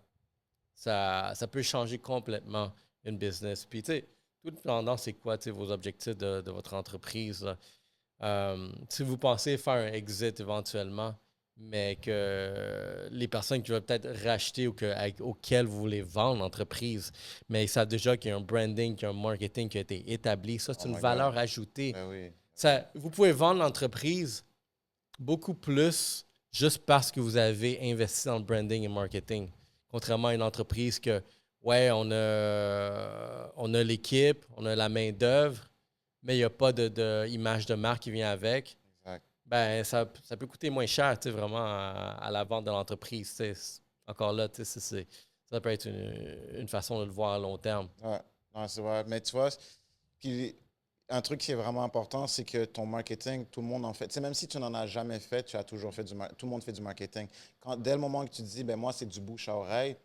ça peut changer complètement une business. Puis, tu sais, tout dépendant, c'est quoi, tu sais, vos objectifs de votre entreprise. Là. Si vous pensez faire un exit éventuellement, mais que les personnes qui veulent peut-être racheter ou auxquelles vous voulez vendre l'entreprise, mais ils savent déjà qu'il y a un branding, qu'il y a un marketing qui a été établi, ça, c'est Oh une my God. valeur ajoutée. Ben oui. Ça, vous pouvez vendre l'entreprise beaucoup plus juste parce que vous avez investi dans le branding et le marketing. Contrairement à une entreprise que, ouais, on a l'équipe, on a la main-d'œuvre, mais il n'y a pas d'image de marque qui vient avec. Exact. Ben, ça peut coûter moins cher, tu sais, vraiment, à la vente de l'entreprise. Tu sais. Encore là, tu sais, ça peut être une façon de le voir à long terme. Ouais. Non, c'est vrai. Mais tu vois, puis un truc qui est vraiment important, c'est que ton marketing, tout le monde en fait. Tu sais, même si tu n'en as jamais fait, tu as toujours fait tout le monde fait du marketing. Dès le moment que tu te dis, ben moi, c'est du bouche à oreille,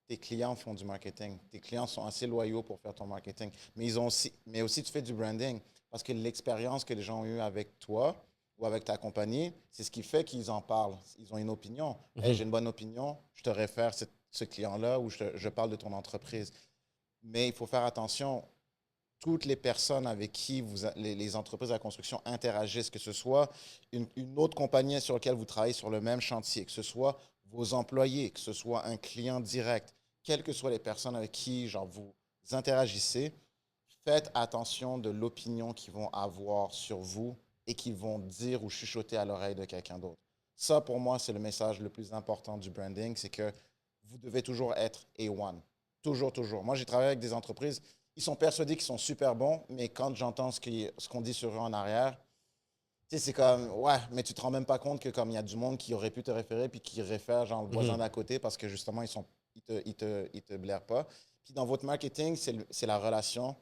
tes clients font du marketing. Tes clients sont assez loyaux pour faire ton marketing. Mais aussi, tu fais du branding. Parce que l'expérience que les gens ont eue avec toi ou avec ta compagnie, c'est ce qui fait qu'ils en parlent. Ils ont une opinion. Hey, j'ai une bonne opinion, je te réfère ce client-là ou je parle de ton entreprise. Mais il faut faire attention. Toutes les personnes avec qui les entreprises de la construction interagissent, que ce soit une autre compagnie sur laquelle vous travaillez sur le même chantier, que ce soit vos employés, que ce soit un client direct, quelles que soient les personnes avec qui genre, vous interagissez, faites attention de l'opinion qu'ils vont avoir sur vous et qu'ils vont dire ou chuchoter à l'oreille de quelqu'un d'autre. Ça, pour moi, c'est le message le plus important du branding, c'est que vous devez toujours être A1. Toujours, toujours. Moi, j'ai travaillé avec des entreprises, ils sont persuadés qu'ils sont super bons, mais quand j'entends ce qu'on dit sur eux en arrière, tu sais, c'est comme, ouais, mais tu te rends même pas compte que comme il y a du monde qui aurait pu te référer puis qui réfère genre le voisin d'à côté parce que justement, ils te blairent pas. Puis dans votre marketing, c'est la relation,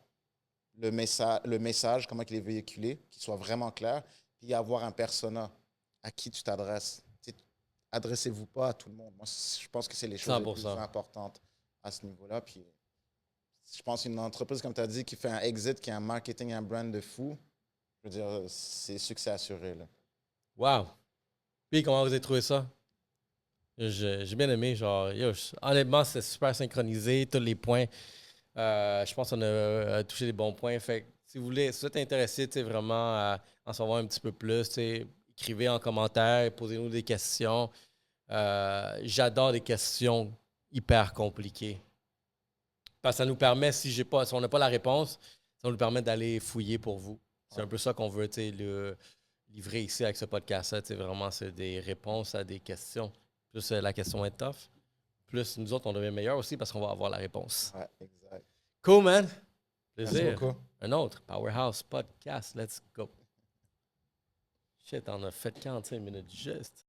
le message, comment il est véhiculé, qu'il soit vraiment clair, puis avoir un persona à qui tu t'adresses. Tu sais, adressez-vous pas à tout le monde. Moi, je pense que c'est les choses les plus 100%. importantes à ce niveau-là. Puis je pense qu'une entreprise, comme tu as dit, qui fait un exit, qui a un marketing, un brand de fou, je veux dire, c'est succès assuré. Là. Wow. Puis, comment vous avez trouvé ça? J'ai bien aimé. Genre, honnêtement, c'est super synchronisé, tous les points. Je pense qu'on a touché les bons points. Fait que, si vous voulez, si vous êtes intéressé vraiment à en savoir un petit peu plus, écrivez en commentaire, posez-nous des questions. J'adore les questions hyper compliquées. Parce que ça nous permet, si on n'a pas la réponse, ça nous permet d'aller fouiller pour vous. C'est Ouais. un peu ça qu'on veut livrer ici avec ce podcast-là. Vraiment, c'est des réponses à des questions. Plus la question est tough, plus nous autres, on devient meilleurs aussi parce qu'on va avoir la réponse. Ouais, exact. Cool, man. Merci Plaisir. beaucoup. Un autre Powerhouse Podcast. Let's go. Shit, on a fait 45 minutes juste.